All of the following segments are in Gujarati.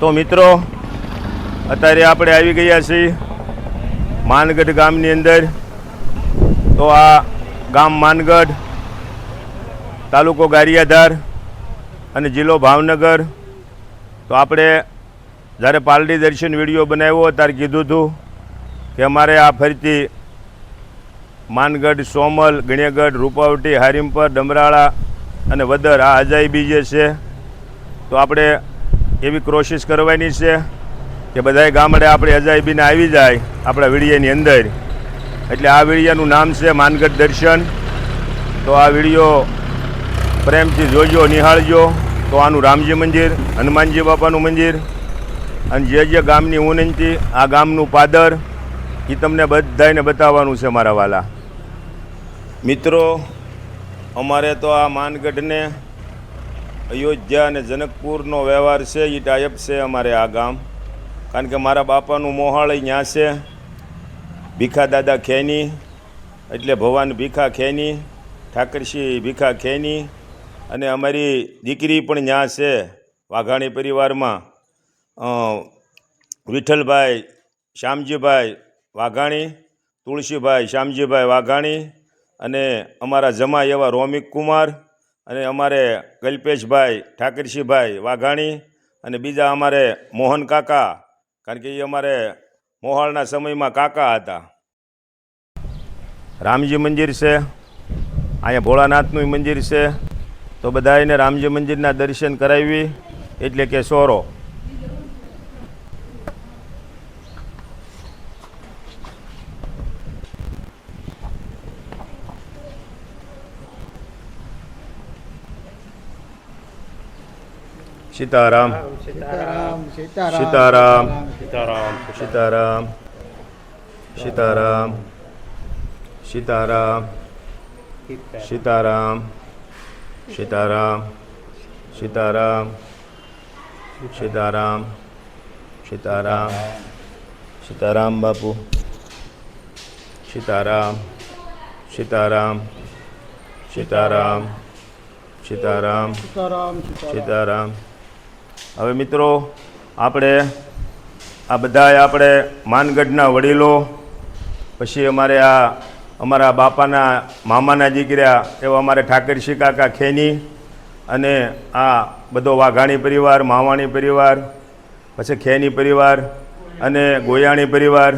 તો મિત્રો અત્યારે આપણે આવી ગયા છીએ માનગઢ ગામની અંદર. તો આ ગામ માનગઢ, તાલુકો ગારિયાધાર અને જિલ્લો ભાવનગર. તો આપણે જ્યારે પાલડી દર્શન વિડીયો બનાવ્યો ત્યારે કીધું હતું કે અમારે આ ફરીથી માનગઢ, સોમલ, ગણ્યગઢ, રૂપાવટી, હારીમપર, ડમરાળા અને વદર આ અજાયબી જે છે તો આપણે એવી કોશિશ કરવાની છે કે બધાય ગામડે આપણે અજાયબીને આવી જાય આપણા વિડીયોની અંદર. એટલે આ વિડીયોનું નામ છે માનગઢ દર્શન. તો આ વિડીયો પ્રેમથી જોજો, નિહાળજો. તો આનું રામજી મંદિર, હનુમાનજી બાપાનું મંદિર અને જે ગામની ઉન્નતિ, આ ગામનું પાદર, એ તમને બધાને બતાવવાનું છે મારા વાલા મિત્રો. અમારે તો આ માનગઢને અયોધ્યા અને જનકપુરનો વ્યવહાર છે, એ ટાઈપ છે અમારે આ ગામ. કારણ કે મારા બાપાનું મોહાળ ત્યાં છે, ભીખા દાદા ખેની એટલે ભવાન ભીખા ખેની, ઠાકરસિંહ ભીખા ખેની. અને અમારી દીકરી પણ ત્યાં છે વાઘાણી પરિવારમાં, વિઠ્ઠલભાઈ શ્યામજીભાઈ વાઘાણી, તુલસીભાઈ શ્યામજીભાઈ વાઘાણી અને અમારા જમાઈ એવા રોમિક કુમાર અને અમારે કલ્પેશભાઈ ઠાકરસિંહભાઈ વાઘાણી અને બીજા અમારે મોહન કાકા, કારણ કે એ અમારે મોહાળના સમયમાં કાકા હતા. રામજી મંદિર છે, અહીંયા ભોળાનાથનું મંદિર છે. તો બધાને રામજી મંદિરના દર્શન કરાવી એટલે કે સોરો. સીતારામ સીતારામ સીતારામ સીતારામ સીતારામ સીતારામ સીતારામ સીતારામ સીતારામ સીતારામ સીતારામ સીતારામ બાપુ સીતારામ સીતારામ સીતારામ સીતારામ સીતારામ. હવે મિત્રો આપણે આ બધાએ આપણે માનગઢના વડીલો, પછી અમારે આ અમારા બાપાના મામાના દીકરા એવા અમારે ઠાકરસિંહ કાકા ખેની અને આ બધો વાઘાણી પરિવાર, માવાણી પરિવાર, પછી ખેની પરિવાર અને ગોયાણી પરિવાર.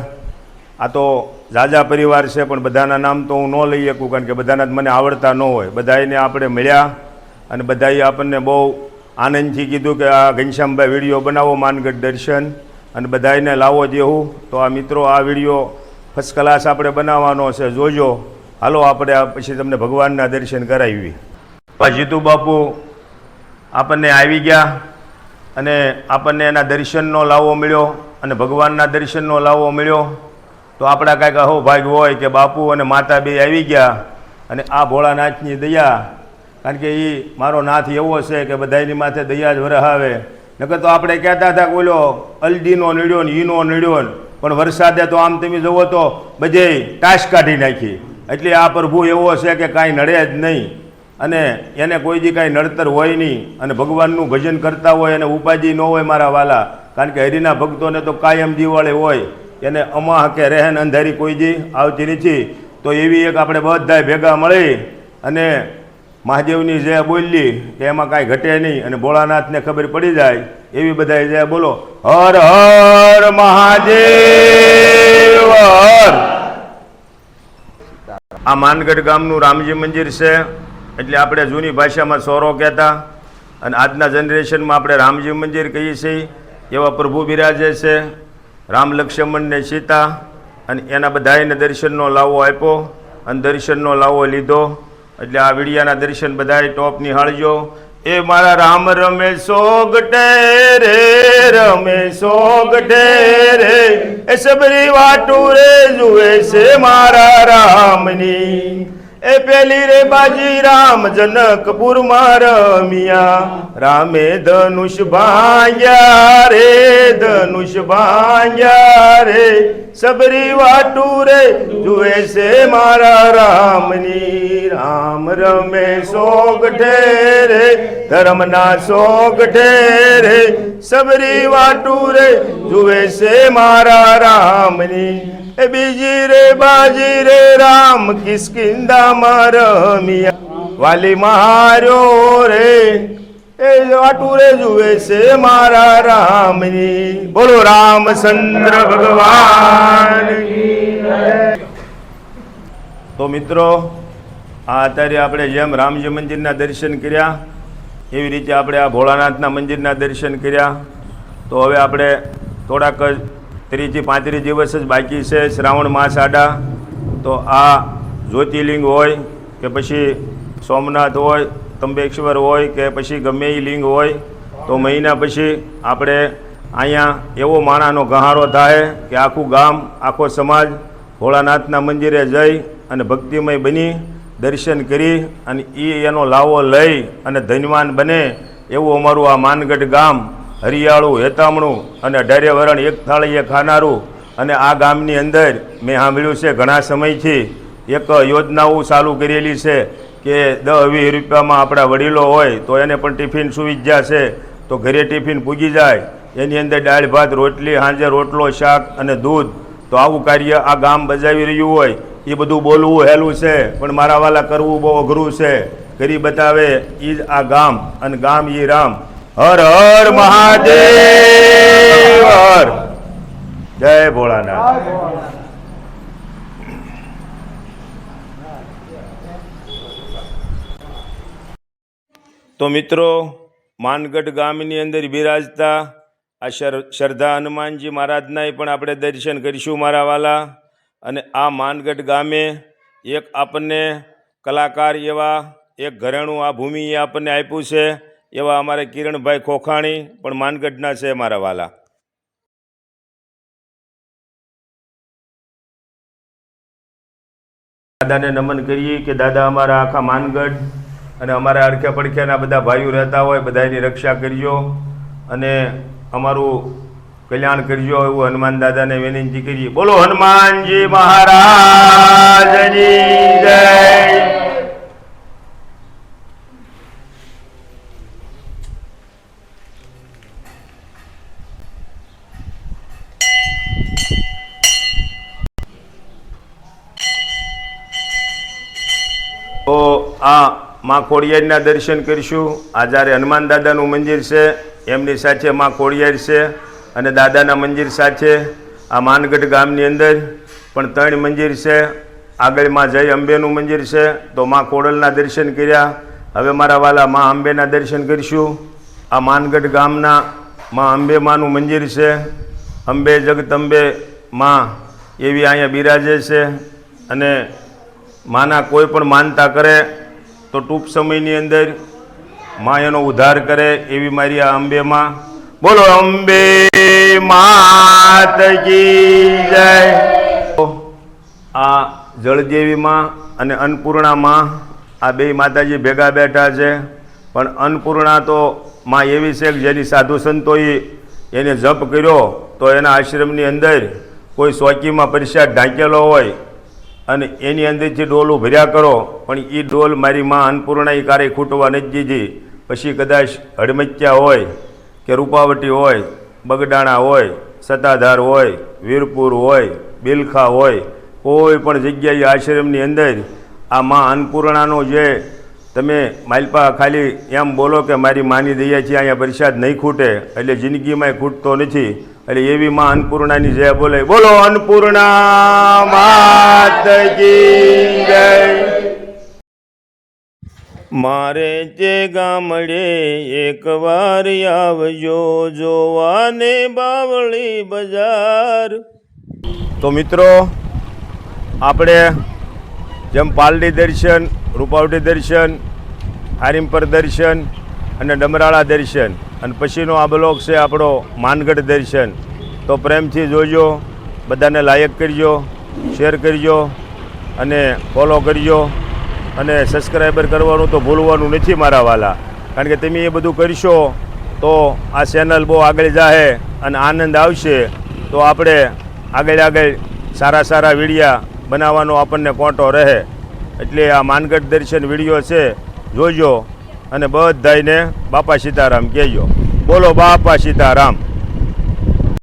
આ તો ઝાઝા પરિવાર છે પણ બધાના નામ તો હું ન લઈ શકું કારણ કે બધાના જ મને આવડતા ન હોય. બધાને આપણે મળ્યા અને બધાએ આપણને બહુ આનંદથી કીધું કે આ ઘનશ્યામભાઈ વિડીયો બનાવો માનગઢ દર્શન અને બધાને લાવો જેવું. તો આ મિત્રો આ વિડીયો ફર્સ્ટ ક્લાસ આપણે બનાવવાનો છે, જોજો. હાલો આપણે પછી તમને ભગવાનના દર્શન કરાવી. જીતુ બાપુ આપણને આવી ગયા અને આપણને એના દર્શનનો લાવો મળ્યો અને ભગવાનના દર્શનનો લાવો મળ્યો. તો આપણા કાંઈક અહોભાગ્ય હોય કે બાપુ અને માતા બે આવી ગયા અને આ ભોળાનાથની દયા, કારણ કે એ મારો નાથ એવો છે કે બધાની માથે દયા જ વરહાવે. નકર તો આપણે કહેતા હતા કે ઓલો અલડીનો નડ્યો ને ઈનો નડ્યો ને, પણ વરસાદે તો આમ તમે જુઓ તો બધે ટાશ કાઢી નાખી. એટલે આ પ્રભુ એવો છે કે કાંઈ નડે જ નહીં અને એને કોઈ દી કાંઈ નડતર હોય નહીં અને ભગવાનનું ભજન કરતા હોય અને ઉપાધિ ન હોય મારા વાલા. કારણ કે હરિના ભક્તોને તો કાયમ દિવાળે હોય, એને અમાહ કે રહેન અંધારી કોઈ દી આવતી નથી. તો એવી એક આપણે બધા ભેગા મળી અને મહાદેવની જય બોલી કે એમાં કાંઈ ઘટે નહીં અને ભોળાનાથને ખબર પડી જાય એવી બધાએ જય બોલો. હર હર મહાદેવ હર. આ માનગઢ ગામનું રામજી મંદિર છે એટલે આપણે જૂની ભાષામાં સોરો કહેતા અને આજના જનરેશનમાં આપણે રામજી મંદિર કહીએ છીએ. એવા પ્રભુ બિરાજે છે, રામ લક્ષ્મણ ને સીતા, અને એના બધાને દર્શનનો લાવો આપ્યો અને દર્શનનો લાવો લીધો. એટલે આ વિડિયાના દર્શન બધાએ ટોપ નિહાળજો. એ મારા રામ રમે સોગટે રે, રમે સોગટે રે, એ સબરી વાટું રે જુએ છે મારા રામની. એ પેલી રે બાજી રામ જનકપુરમાં રમિયા, રામે ધનુષ ભાંગ્યા રે, ધનુષ ભાંગ્યા રે, સબરી વાટું રે જુએ છે મારા રામની. રામ રમે સોગઠે રે, ધર્મના સોગઠે રે, સબરી વાટું રે જુએ છે મારા રામની એ બીજી રે બાજી રે રામ કિસ્કિંદામાં રમિયા વાલી માર્યો રે એ વાટું રે જુએ છે મારા રામની બોલો રામચંદ્ર ભગવાન તો મિત્રો આ અત્યારે આપણે જેમ રામજી મંદિરના દર્શન કર્યા એવી રીતે આપણે આ ભોળાનાથના મંદિરના દર્શન કર્યા તો હવે આપણે થોડાક 30 થી 35 દિવસ જ બાકી છે શ્રાવણ માસ આડા તો આ જ્યોતિર્લિંગ હોય કે પછી સોમનાથ હોય ત્રંબકેશ્વર હોય કે પછી ગમે એ લિંગ હોય તો મહિના પછી આપણે અહીંયા એવો માણાનો ગહારો થાય કે આખું ગામ આખો સમાજ ભોળાનાથના મંદિરે જઈ અને ભક્તિમય બની દર્શન કરી અને એનો લાવો લઈ અને ધનવાન બને એવું અમારું આ માનગઢ ગામ હરિયાળું હેતામણું અને 18 વરણ એક થાળીએ ખાનારું અને આ ગામની અંદર મેં સાંભળ્યું છે ઘણા સમયથી એક યોજનાઓ ચાલુ કરેલી છે કે 10-20 રૂપિયામાં આપણા વડીલો હોય તો એને પણ ટિફિન સુવિધા છે તો ઘરે ટિફિન પૂગી જાય એની અંદર દાળ ભાત રોટલી સાંજે રોટલો શાક અને દૂધ તો આવું કાર્ય આ ગામ બજાવી રહ્યું હોય એ બધું બોલવું હેલું છે પણ મારા વાલા કરવું બહુ અઘરું છે કરી બતાવે એ જ આ ગામ અને ગામ ઈ રામ હર હર મહાદેવ હર જય ભોળાનાથ તો મિત્રો માનગઢ ગામની અંદર બિરાજતા આ શ્રદ્ધા હનુમાનજી મહારાજના પણ આપણે દર્શન કરીશું મારા વાલા અને આ માનગઢ ગામે એક આપણને કલાકાર એવા એક ઘરેણું આ ભૂમિએ આપણને આપ્યું છે એવા અમારે કિરણભાઈ ખોખાણી પણ માનગઢના છે મારા વાલા દાદાને નમન કરીએ કે દાદા અમારા આખા માનગઢ અને અમારા અડખે પડખેના બધા ભાઈઓ રહેતા હોય બધાની રક્ષા કરજો અને અમારું કલ્યાણ કરજો એવું હનુમાન દાદાને વિનંતી કરીએ બોલો હનુમાનજી મહારાજની જય તો આ માં ખોડિયારના દર્શન કરીશું આ જ્યારે હનુમાન દાદાનું મંદિર છે એમની સાથે માં ખોડિયાર છે અને દાદાના મંદિર સાથે આ માનગઢ ગામની અંદર પણ 3 મંદિર છે આગળ માં જય અંબેનું મંદિર છે તો માં ખોડલના દર્શન કર્યા હવે મારા વાલા માં અંબેના દર્શન કરીશું આ માનગઢ ગામના માં અંબે માનું મંદિર છે અંબે જગદંબે માં એવી અહીંયા બિરાજે છે અને માના કોઈ પણ માનતા કરે તો ટૂંક સમયની અંદર માં એનો ઉદ્ધાર કરે એવી મારી આ અંબે માં બોલો અંબે માત કી જય આ જળદેવી માં અને અન્નપૂર્ણા માં આ બે માતાજી ભેગા બેઠા છે પણ અન્નપૂર્ણા તો માં એવી છે કે જેની સાધુ સંતોએ એને જપ કર્યો તો એના આશ્રમની અંદર કોઈ ચોકીમાં પ્રસાદ ઢાંકેલો હોય અને એની અંદરથી ડોલું ભર્યા કરો પણ એ ડોલ મારી માં અન્નપૂર્ણા એ કારે ખૂટવા નથી દીધી પછી કદાચ હડમચ્યા હોય કે રૂપાવટી હોય બગડાણા હોય સત્તાધાર હોય વીરપુર હોય બિલખા હોય કોઈ પણ જગ્યાએ આશ્રમની અંદર આ માં અન્નપૂર્ણાનો જે તમે માલપા ખાલી એમ બોલો કે મારી માની દયાથી અહીંયા પ્રસાદ નહીં ખૂટે એટલે જિંદગીમાં ખૂટતો નથી એટલે એવી માં અન્નપૂર્ણાની જય બોલે બોલો અન્નપૂર્ણા માત કી જય મારે તે ગામડે એકવાર આવજો જોવાને બાવળી બજાર તો મિત્રો આપણે જેમ પાલડી દર્શન રૂપાવટી દર્શન આરીમપર દર્શન અને ડમરાળા દર્શન અને પછીનો આ બ્લોક છે આપણો માનગઢ દર્શન તો પ્રેમથી જોજો બધાને લાયક કરજો શેર કરજો અને ફોલો કરજો અને સબસ્ક્રાઈબર કરવાનું તો ભૂલવાનું નથી મારા વાલા કારણ કે તમે એ બધું કરશો તો આ ચેનલ બહુ આગળ જાહે અને આનંદ આવશે તો આપણે આગળ સારા સારા વિડીયા બનાવવાનો આપણને કોંટો રહે એટલે આ માનગઢ દર્શન વિડીયો છે જોજો અને બધાને બાપા સીતારામ કહેજો બોલો બાપા સીતારામ.